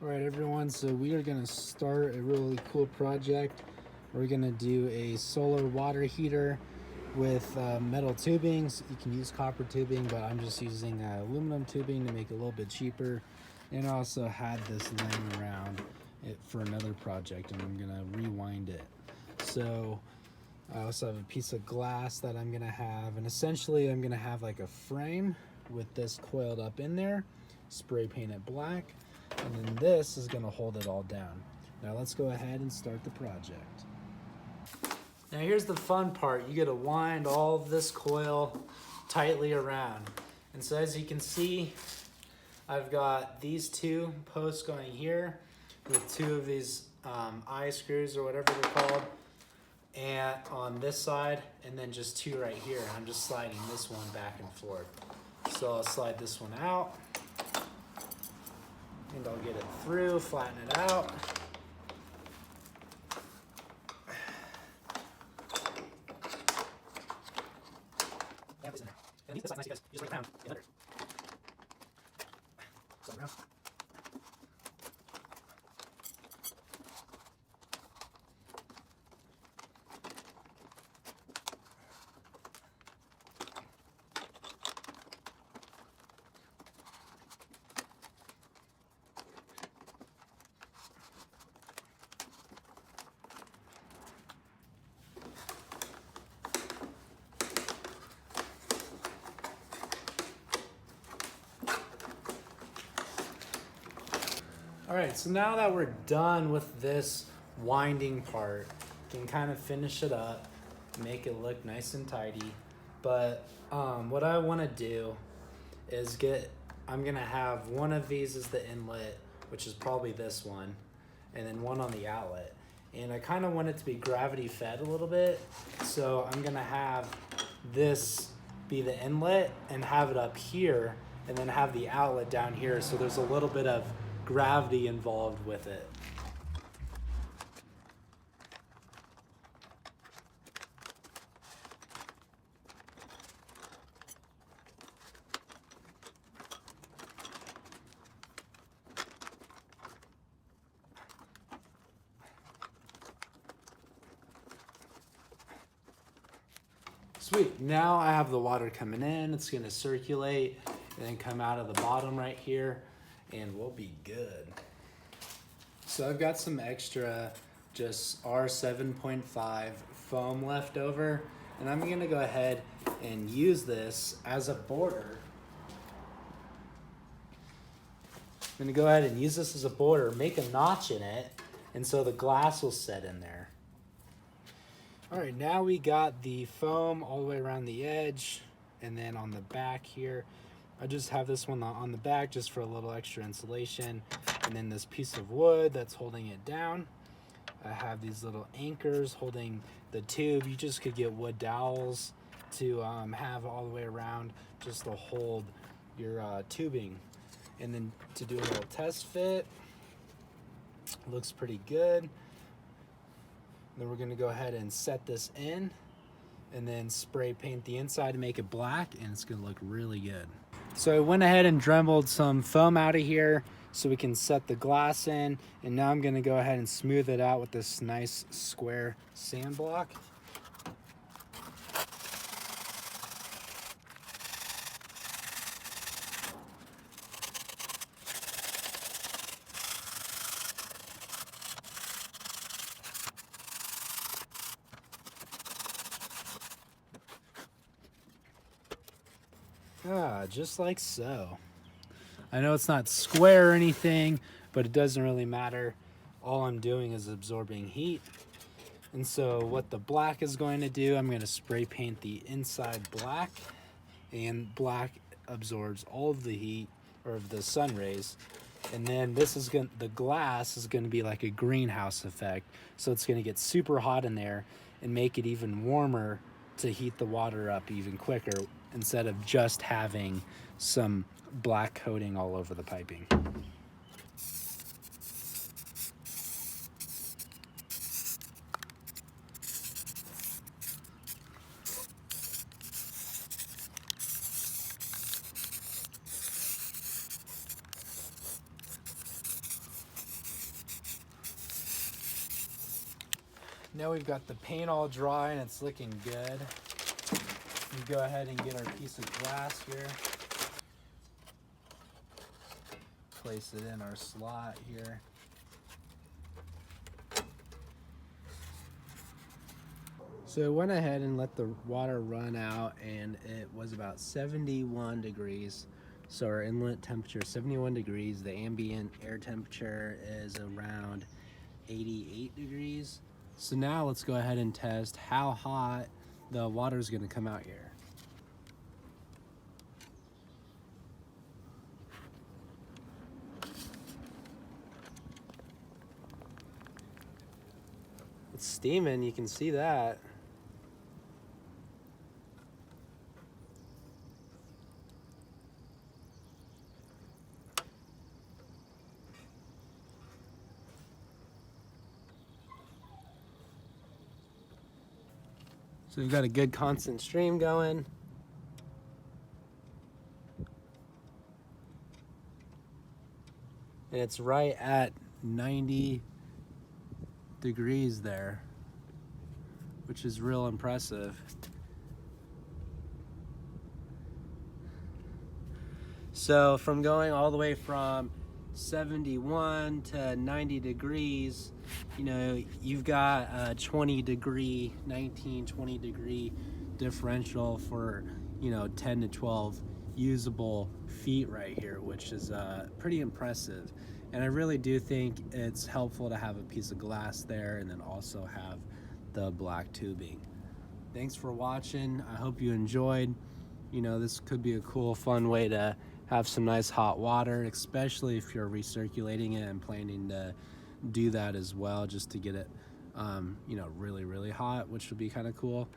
All right, everyone, so we are going to start a really cool project. We're going to do a solar water heater with metal tubings. You can use copper tubing, but I'm just using aluminum tubing to make it a little bit cheaper. And I also had this laying around for another project, and I'm going to rewind it. So I also have a piece of glass that I'm going to have, and essentially I'm going to have like a frame with this coiled up in there, spray paint it black, and then this is going to hold it all down. Now let's go ahead and start the project. Now here's the fun part. You get to wind all of this coil tightly around. And so as you can see, I've got these two posts going here with two of these eye screws or whatever they're called, and on this side, and then just two right here. I'm just sliding this one back and forth. So I'll slide this one out, and I'll get it through, flatten it out. And these nice, you guys just around the others. Slide around. All right, so now that we're done with this winding part, you can kind of finish it up, make it look nice and tidy. But what I want to do is I'm gonna have one of these as the inlet, which is probably this one, and then one on the outlet. And I kind of want it to be gravity fed a little bit, so I'm gonna have this be the inlet and have it up here, and then have the outlet down here, so there's a little bit of gravity involved with it. Sweet, now I have the water coming in, it's gonna circulate and then come out of the bottom right here, and we'll be good. So I've got some extra just R7.5 foam left over, and I'm gonna go ahead and use this as a border. I'm gonna go ahead and use this as a border, make a notch in it, and so the glass will set in there. All right, now we got the foam all the way around the edge, and then on the back here, I just have this one on the back just for a little extra insulation, and then this piece of wood that's holding it down. I have these little anchors holding the tube. You just could get wood dowels to have all the way around just to hold your tubing. And then to do a little test fit, looks pretty good. Then we're gonna go ahead and set this in and then spray paint the inside to make it black, and it's gonna look really good. So I went ahead and dremeled some foam out of here so we can set the glass in, and now I'm gonna go ahead and smooth it out with this nice square sand block. Just like so. I know it's not square or anything, but it doesn't really matter. All I'm doing is absorbing heat. And so what the black is going to do, I'm going to spray paint the inside black, and black absorbs all of the heat or of the sun rays. And then the glass is going to be like a greenhouse effect. So it's going to get super hot in there and make it even warmer to heat the water up even quicker, instead of just having some black coating all over the piping. Now we've got the paint all dry and it's looking good. We go ahead and get our piece of glass here. Place it in our slot here. So I went ahead and let the water run out, and it was about 71 degrees. So our inlet temperature is 71 degrees. The ambient air temperature is around 88 degrees. So now let's go ahead and test how hot the water is going to come out here. It's steaming, you can see that. So we've got a good constant stream going. And it's right at 90 degrees there, which is real impressive. So from going all the way from 71 to 90 degrees, you know, you've got a 20 degree differential for, you know, 10 to 12 usable feet right here, which is pretty impressive. And I really do think it's helpful to have a piece of glass there and then also have the black tubing. Thanks for watching. I hope you enjoyed. You know, this could be a cool, fun way to have some nice hot water, especially if you're recirculating it and planning to do that as well, just to get it, you know, really, really hot, which would be kind of cool.